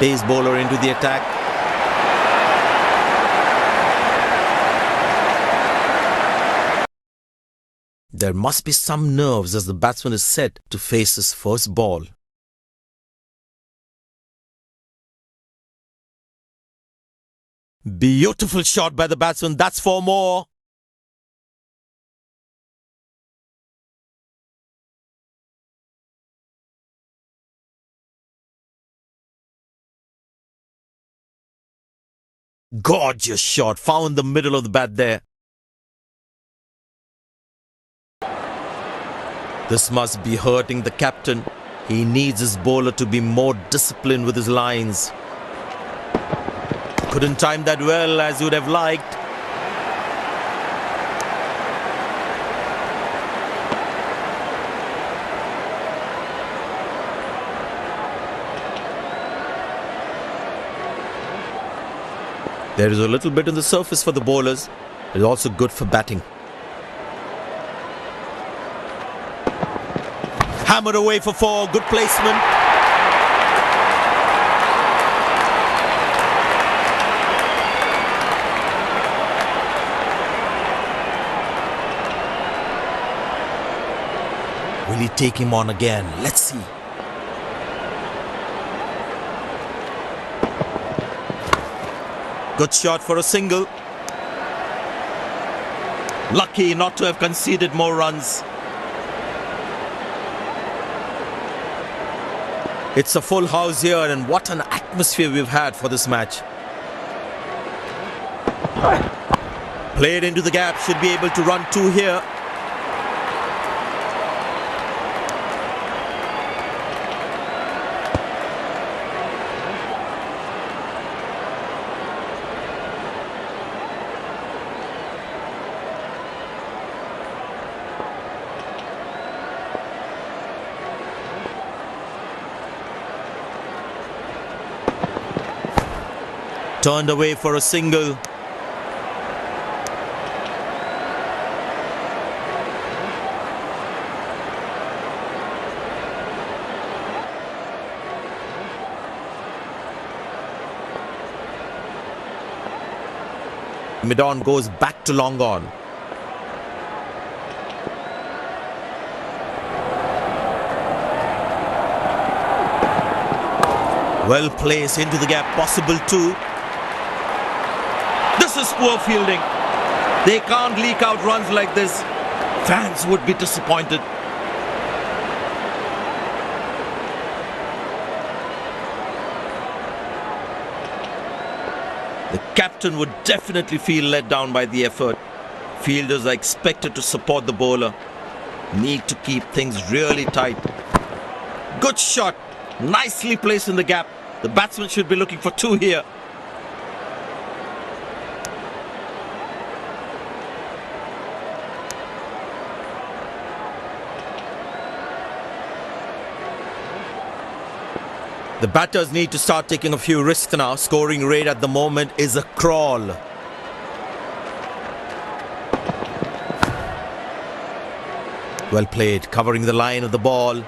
Pace bowler into the attack. There must be some nerves as the batsman is set to face his first ball. Beautiful shot by the batsman. That's 4 more. Gorgeous shot. Found the middle of the bat there. This must be hurting the captain. He needs his bowler to be more disciplined with his lines. Couldn't time that well as he would have liked. There is a little bit on the surface for the bowlers. It's also good for batting. Hammered away for 4. Good placement. Will he take him on again? Let's see. Good shot for a single. Lucky not to have conceded more runs. It's a full house here, and what an atmosphere we've had for this match. Played into the gap, should be able to run 2 here. Turned away for a single. Mid-on goes back to long on. Well placed into the gap, possible 2. This is poor fielding. They can't leak out runs like this. Fans would be disappointed. The captain would definitely feel let down by the effort. Fielders are expected to support the bowler. Need to keep things really tight. Good shot. Nicely placed in the gap. The batsman should be looking for 2 here. The batters need to start taking a few risks now. Scoring rate at the moment is a crawl. Well played, covering the line of the ball.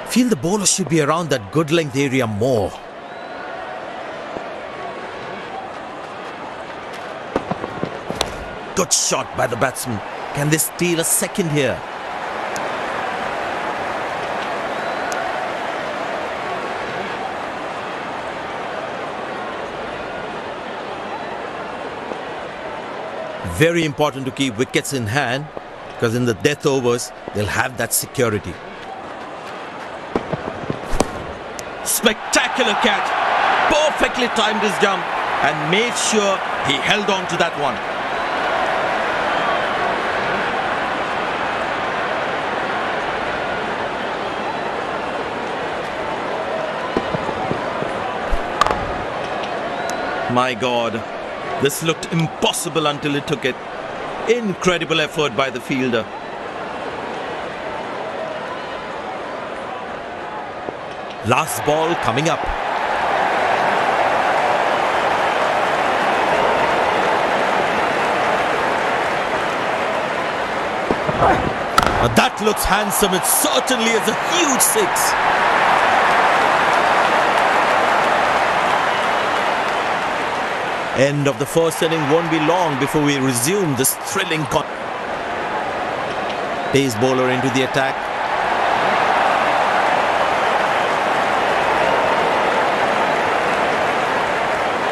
Feel the bowler should be around that good length area more. Good shot by the batsman. Can they steal a second here? Very important to keep wickets in hand, because in the death overs, they'll have that security. Spectacular catch. Perfectly timed his jump and made sure he held on to that one. My God. This looked impossible until he took it. Incredible effort by the fielder. Last ball coming up. That looks handsome. It certainly is a huge six. End of the first inning won't be long before we resume this thrilling pace bowler into the attack.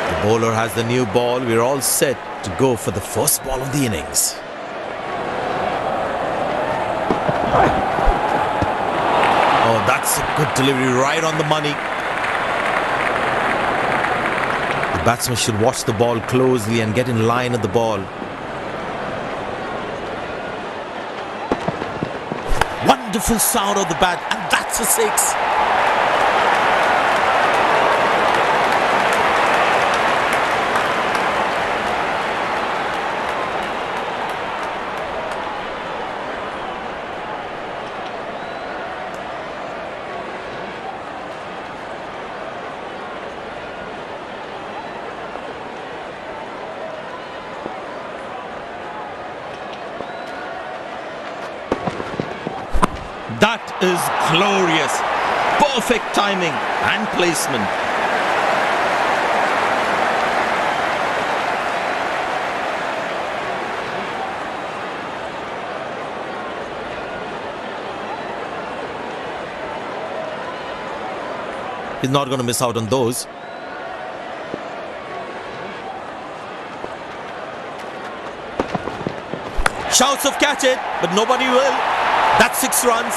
The bowler has the new ball. We're all set to go for the first ball of the innings. Oh, that's a good delivery, right on the money. The batsman should watch the ball closely and get in line at the ball. Wonderful sound of the bat, and that's a six. That is glorious. Perfect timing and placement. He's not going to miss out on those. Shouts of catch it, but nobody will. That's 6 runs.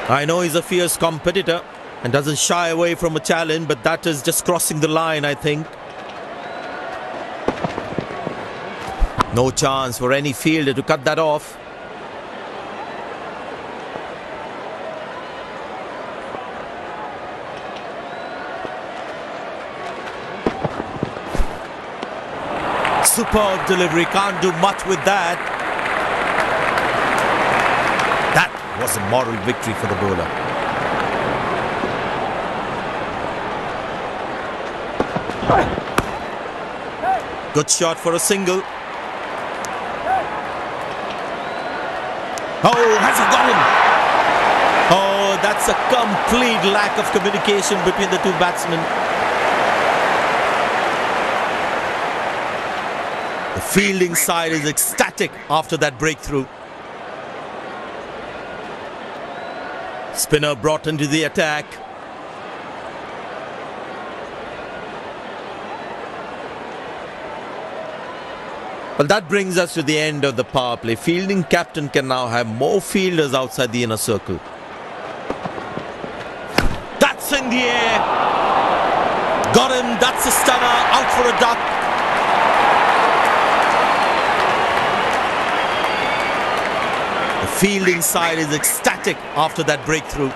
I know he's a fierce competitor and doesn't shy away from a challenge, but that is just crossing the line, I think. No chance for any fielder to cut that off. Superb delivery, can't do much with that. That was a moral victory for the bowler. Good shot for a single. Oh, has he got him? Oh, that's a complete lack of communication between the two batsmen. The fielding side is ecstatic after that breakthrough. Spinner brought into the attack. Well, that brings us to the end of the power play. Fielding captain can now have more fielders outside the inner circle. That's in the air. Got him. That's a stunner. Out for a duck. The fielding side is ecstatic after that breakthrough.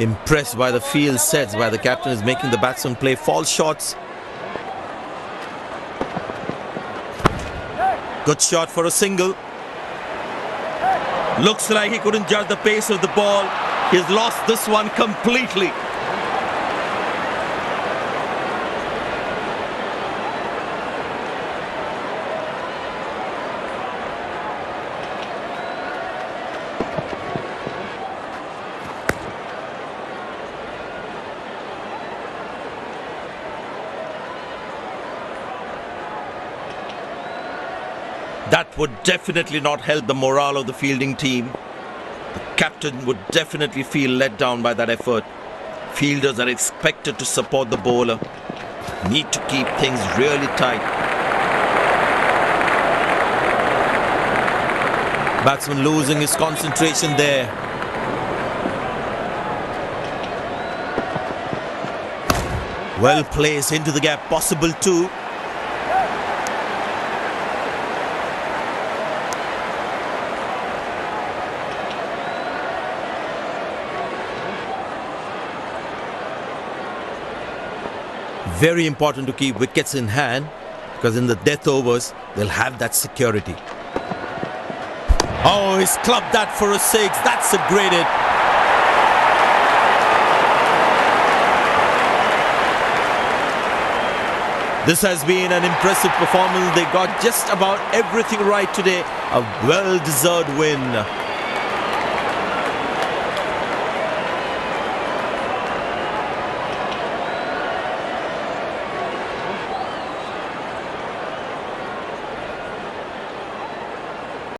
Impressed by the field sets by the captain is making the batsman play false shots. Good shot for a single. Looks like he couldn't judge the pace of the ball. He's lost this one completely. That would definitely not help the morale of the fielding team. The captain would definitely feel let down by that effort. Fielders are expected to support the bowler. Need to keep things really tight. Batsman losing his concentration there. Well placed into the gap, possible too. Very important to keep wickets in hand. Because in the death overs, they'll have that security. Oh, he's clubbed that for a 6. That's a great hit. This has been an impressive performance. They got just about everything right today. A well-deserved win.